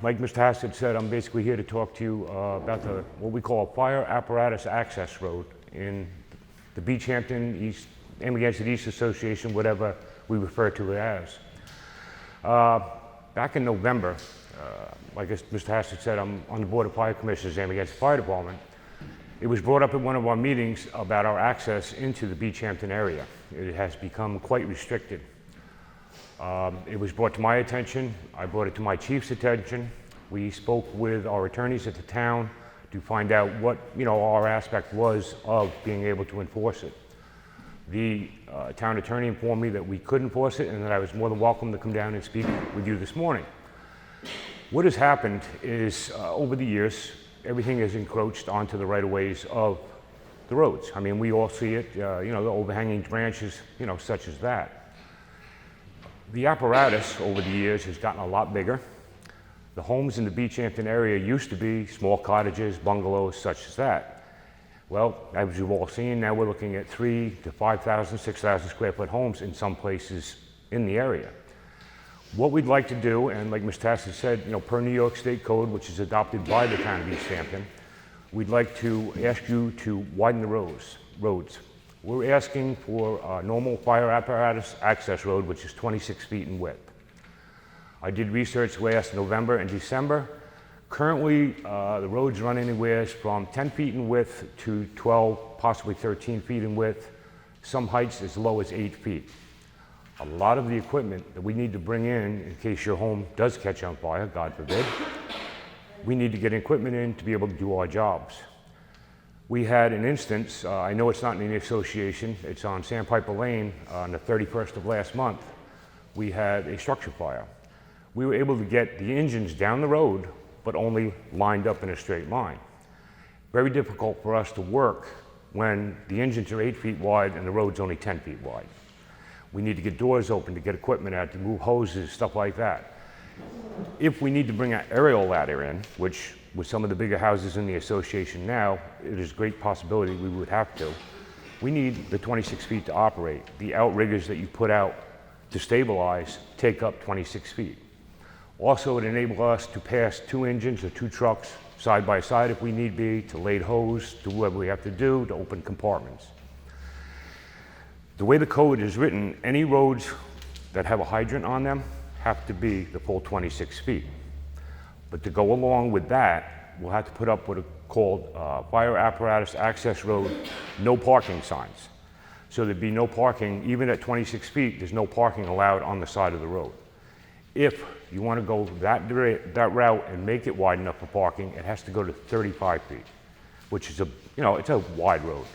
Like Mr. Hassett said, I'm basically here to talk to you about what we call a fire apparatus access road in the Hampton East, Amagansett East Association, whatever we refer to it as. Back in November, like Mr. Hassett said, I'm on the Board of Fire Commissioners, Amagansett Fire Department. It was brought up at one of our meetings about our access into the Hampton area. It has become quite restricted. It was brought to my attention. I brought it to my chief's attention. We spoke with our attorneys at the town to find out what our aspect was of being able to enforce it. The town attorney informed me that we could enforce it and that I was more than welcome to come down and speak with you this morning. What has happened is over the years, everything has encroached onto the right-of-ways of the roads. I mean, we all see it, the overhanging branches, such as that. The apparatus over the years has gotten a lot bigger. The homes in the Hampton area used to be small cottages, bungalows, such as that. Well, as you've all seen, now we're looking at 3,000 to 5,000, 6,000 square foot homes in some places in the area. What we'd like to do, and like Mr. Hassett said, per New York State Code, which is adopted by the town of East Hampton, we'd like to ask you to widen the roads. We're asking for a normal fire apparatus access road, which is 26 feet in width. I did research last November and December. Currently, the roads run anywhere from 10 feet in width to 12, possibly 13 feet in width, some heights as low as 8 feet. A lot of the equipment that we need to bring in case your home does catch on fire, God forbid, we need to get equipment in to be able to do our jobs. We had an instance, I know it's not in the association, it's on Sandpiper Lane on the 31st of last month. We had a structure fire. We were able to get the engines down the road, but only lined up in a straight line. Very difficult for us to work when the engines are 8 feet wide and the road's only 10 feet wide. We need to get doors open to get equipment out, to move hoses, stuff like that. If we need to bring an aerial ladder in, which with some of the bigger houses in the association now, it is a great possibility we would have to. We need the 26 feet to operate. The outriggers that you put out to stabilize take up 26 feet. Also, it enables us to pass 2 engines or 2 trucks side by side if we need be, to lade hose, to whatever we have to do, to open compartments. The way the code is written, any roads that have a hydrant on them have to be the full 26 feet. But to go along with that, we'll have to put up what are called fire apparatus access road, no parking signs. So there'd be no parking, even at 26 feet, there's no parking allowed on the side of the road. If you want to go that route and make it wide enough for parking, it has to go to 35 feet, which is it's a wide road.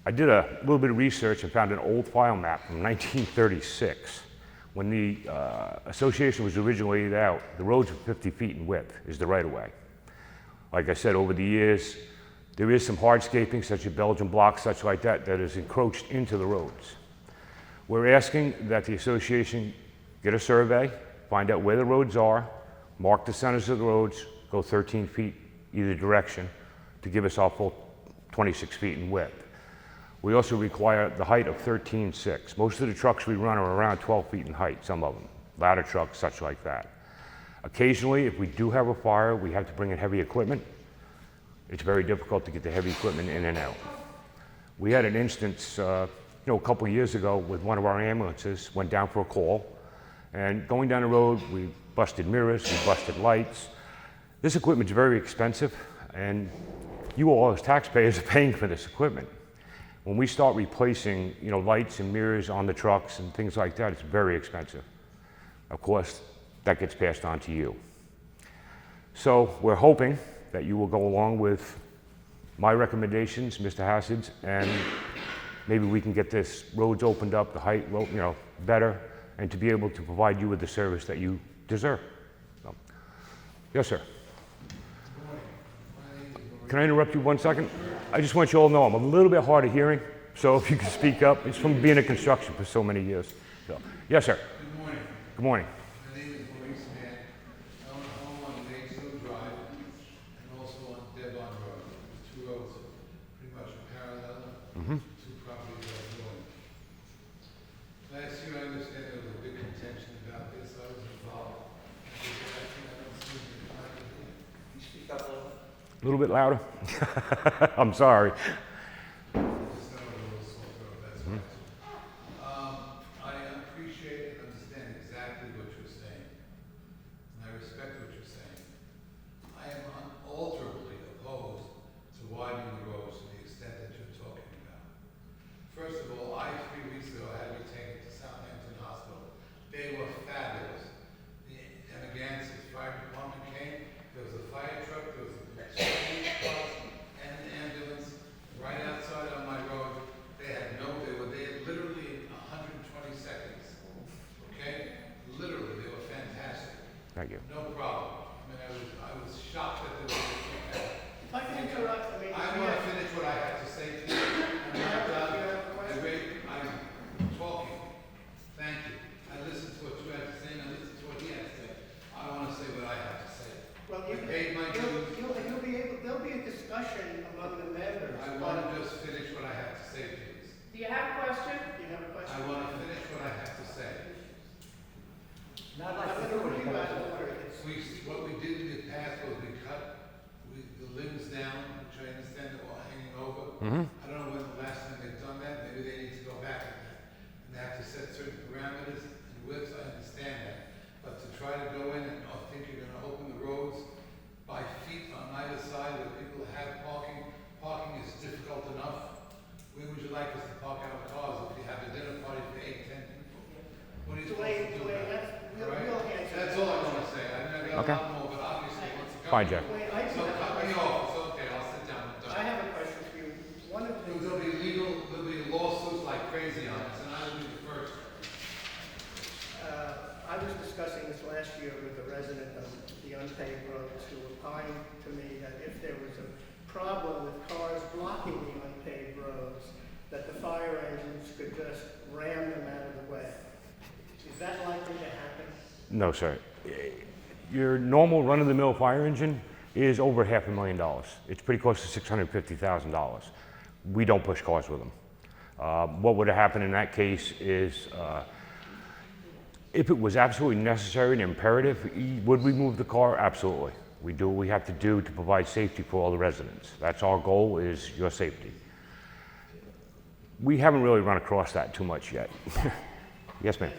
I did a little bit of research and found an old file map from 1936. When the association was originally laid out, the roads were 50 feet in width is the right-of-way. Like I said, over the years, there is some hardscaping, such as Belgian blocks, such like that, that has encroached into the roads. We're asking that the association get a survey, find out where the roads are, mark the centers of the roads, go 13 feet either direction to give us our full 26 feet in width. We also require the height of 13.6. Most of the trucks we run are around 12 feet in height, some of them, ladder trucks, such like that. Occasionally, if we do have a fire, we have to bring in heavy equipment. It's very difficult to get the heavy equipment in and out. We had an instance, a couple of years ago with one of our ambulances, went down for a call, and going down the road, we busted mirrors, we busted lights. This equipment's very expensive, and you all as taxpayers are paying for this equipment. When we start replacing, lights and mirrors on the trucks and things like that, it's very expensive. Of course, that gets passed on to you. So we're hoping that you will go along with my recommendations, Mr. Hassett's, and maybe we can get this roads opened up, the height, better, and to be able to provide you with the service that you deserve. So, yes, sir. Can I interrupt you 1 second? I just want you all to know I'm a little bit hard of hearing, so if you can speak up. It's from being in construction for so many years. So, yes, sir. Good morning. Good morning. My name is Maurice Mann. I own a home on Maidstone Drive and also on Devon Road. Two roads pretty much parallel. Two properties that are joined. Last year, I understand there was a big contention about this. I was involved. I A little bit louder? I'm sorry. Just know a little sore throat, that's fine. I appreciate and understand exactly what you're saying, and I respect what you're saying. I am unalterably opposed to widening the roads to the extent that you're talking about. First of all, 3 weeks ago, had me taken to Southampton Hospital. They were fabulous. The Amagansett Fire Department came, there was a fire truck, there was a police car, and an ambulance right outside on my road. They were there literally in 120 seconds. Okay? Literally, they were fantastic. Thank you. No problem. I mean, I was shocked that they were so fast. If I can interrupt, I want to finish what I have to say to you. I'm not done. I'm talking. Thank you. I listened to what you had to say, and I listened to what he had to say. I want to say what I have to say. Well, I paid my dues. there'll be a discussion among the members. I want to just finish what I have to say, please. Do you have a question? Do you have a question? I want to finish what I have to say. I'm going to read you out of order. What we did in the past was we cut the limbs down, which I understand they're all hanging over. I don't know when the last time they've done that. Maybe they need to go back at that. And they have to set certain parameters and widths. I understand that. But to try to go in and think you're going to open the roads by feet on either side where people have parking is difficult enough. Where would you like us to park our cars if you have a dinner party for 8, 10 people? What are you supposed to do about it? We'll answer That's that. all I want to say. I know Okay. a lot more, but obviously once you Fine, Jack. Wait, So cut me off. It's okay. I'll sit down. I'm done. I have a question for you. One of the There'll be lawsuits like crazy on us, and I will be the first. I was discussing this last year with a resident of the unpaved roads who opined to me that if there was a problem with cars blocking the unpaved roads, that the fire engines could just ram them out of the way. Is that likely to happen? No, sir. Your normal run-of-the-mill fire engine is over $500,000. It's pretty close to $650,000. We don't push cars with them. What would have happened in that case is, if it was absolutely necessary and imperative, would we move the car? Absolutely. We do what we have to do to provide safety for all the residents. That's our goal, is your safety. We haven't really run across that too much yet. Yes, ma'am.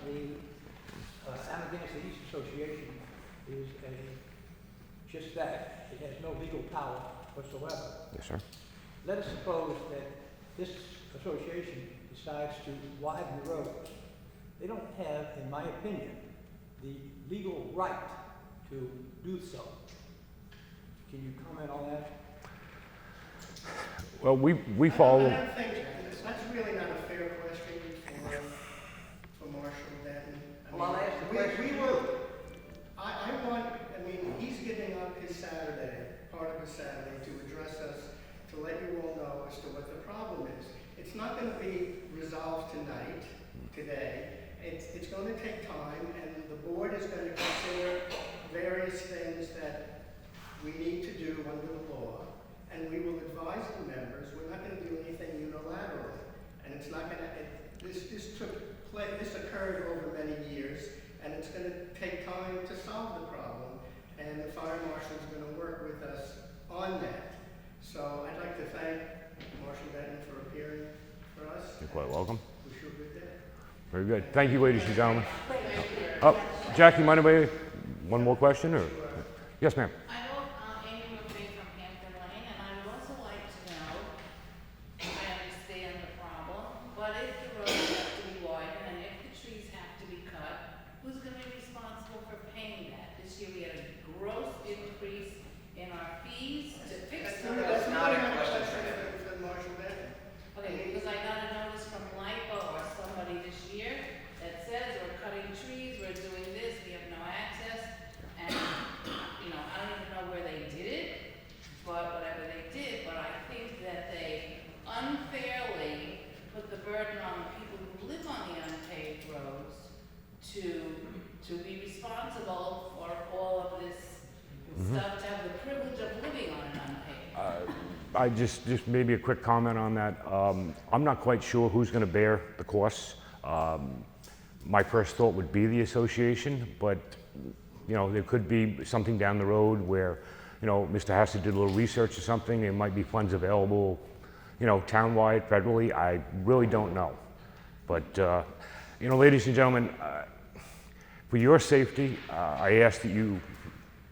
The Amagansett East Association is just that. It has no legal power whatsoever. Yes, sir. Let us suppose that this association decides to widen the roads. They don't have, in my opinion, the legal right to do so. Can you comment on that? Well, we I follow. don't think that's really not a fair question for Marshal Denton. Well, I'll ask the question. We will. I mean, he's giving up his Saturday, part of his Saturday, to address us, to let you all know as to what the problem is. It's not going to be resolved today. It's going to take time, and the board is going to consider various things that we need to do under the law, and we will advise the members. We're not going to do anything unilaterally, and it's not going to. This occurred over many years, and it's going to take time to solve the problem. And the fire marshal is going to work with us on that. So I'd like to thank Marshal Denton for appearing for us. You're quite welcome. Wish you a good day. Very good. Thank you, ladies and gentlemen. Oh, Jackie, mind if I one more question? Or yes, ma'am. I know Amy Murphy from Hampton Lane, and I would also like to know, I understand the problem, but if the roads have to be widened and if the trees have to be cut, who's going to be responsible for paying that? This year we had a gross increase in our fees to fix the roads. That's not a question for Marshal Denton. Okay, because I got a notice from LIPO or somebody this year that says we're cutting trees, we're doing this, we have no access, and, I don't even know where they did it, but whatever they did, but I think that they unfairly put the burden on the people who live on the unpaved roads to be responsible for all of this stuff, to have the privilege of living on an unpaved. I just maybe a quick comment on that. I'm not quite sure who's going to bear the costs. My first thought would be the association, but You know, there could be something down the road where, you know, Mr. Hassett did a little research or something, there might be funds available, you know, townwide, federally, I really don't know. But, you know, ladies and gentlemen, for your safety, I ask that you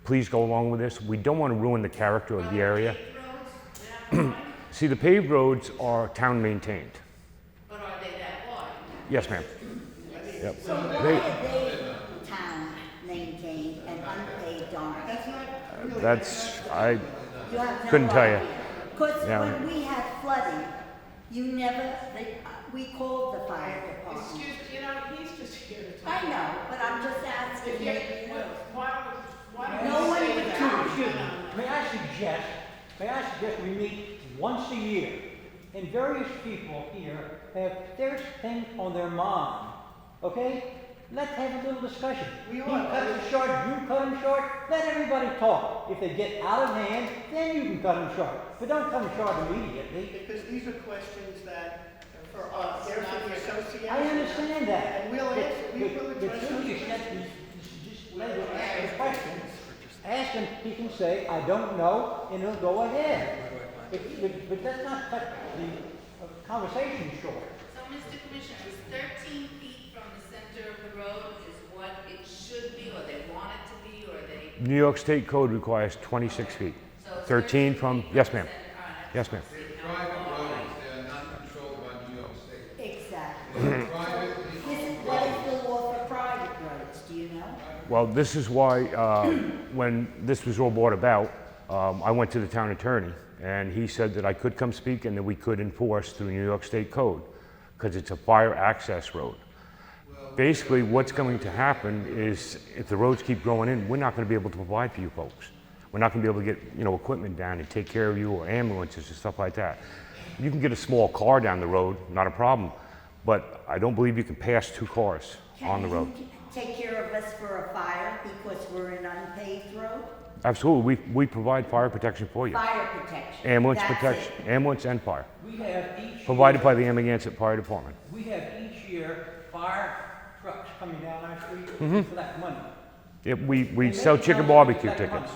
please go along with this. We don't want to ruin the character of the area. Paved roads, they're not wide, See, the paved roads are town maintained. but are they that wide? Yes, ma'am. Yep. So why They- are they town maintained and unpaid aren't? That's not really. That's, I You have no couldn't tell you. Because Yeah. when we had flooding, we called the fire department. Excuse me, you know, he's just here to talk. I know, but I'm just asking, If maybe you, you know. why don't No you one say would that? come. Excuse me, may I suggest we meet once a year, and various people here have their thing on their mind, okay? Let's have a little discussion. We He are. cuts it short, you cut him short, let everybody talk. If they get out of hand, then you can cut them short, but don't cut them short immediately. Because these are questions that, for us, they're for the association. I understand that. And we'll answer, we will But address to the those extent questions. you just let him ask a question, ask him, he can say, I don't know, and he'll go ahead. But let's not cut the conversation short. So, Mr. Commissioner, is 13 feet from the center of the road is what it should be, or they want it to be, or they? New York State Code requires 26 feet. So it's 13 from, feet yes the ma'am. center. All right. Yes ma'am. They're private roads, they are not controlled by New York State. Exactly. They're privately This is, owned what roads. is the law for private roads, do you know? Well, this is why, when this was all brought about, I went to the town attorney, and he said that I could come speak and that we could enforce through New York State Code, because it's a fire access road. Basically, what's going to happen is, if the roads keep growing in, we're not going to be able to provide for you folks. We're not going to be able to get, you know, equipment down and take care of you, or ambulances and stuff like that. You can get a small car down the road, not a problem, but I don't believe you can pass 2 cars on the road. Can you take care of us for a fire because we're an unpaved road? Absolutely, we provide fire protection for you. Fire protection. Ambulance That's protection, it. ambulance and fire, We have each provided year, by the Amagansett Fire Department. we have each year fire trucks coming down our street for that money. We sell chicken barbecue tickets.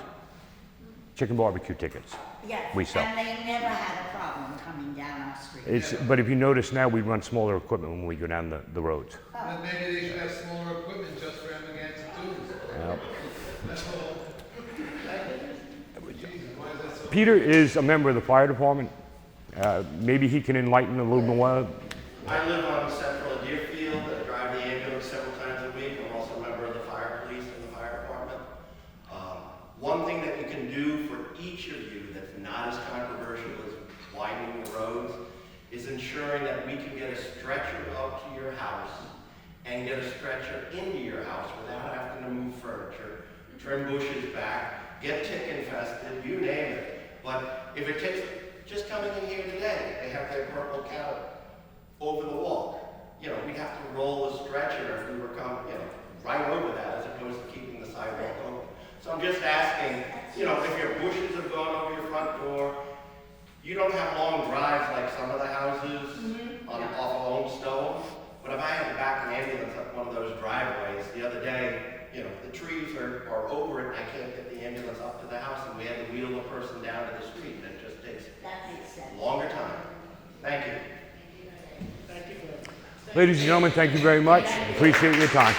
Chicken barbecue tickets. Yes, We sell. and they never had a problem coming down our street. But if you notice now, we run smaller equipment when we go down the roads. Then maybe they should have smaller equipment just for Amagansett too. That's all. Jesus, why is that so? Peter is a member of the fire department. Maybe he can enlighten a little more. I live on Central and Deerfield. I drive the ambulance several times a week. I'm also a member of the fire police and the fire department. One thing that you can do for each of you that's not as controversial as widening the roads is ensuring that we can get a stretcher up to your house and get a stretcher into your house without having to move furniture, trim bushes back, get tick infested, you name it. But if it takes, just coming in here today, they have their purple cow over the walk. You know, we'd have to roll a stretcher if we were coming, you know, right over that as opposed to keeping the sidewalk open. So I'm just asking, you know, if your bushes have gone over your front door, you don't have long drives like some of the houses on off of Lone Stone. But if I had to back an ambulance up one of those driveways the other day, you know, the trees are over it and I can't get the ambulance up to the house and we had to wheel the person down to the street and it just takes That makes sense. a longer time. Thank you. Thank you, Glenn. Ladies and gentlemen, thank you very much. Appreciate your time.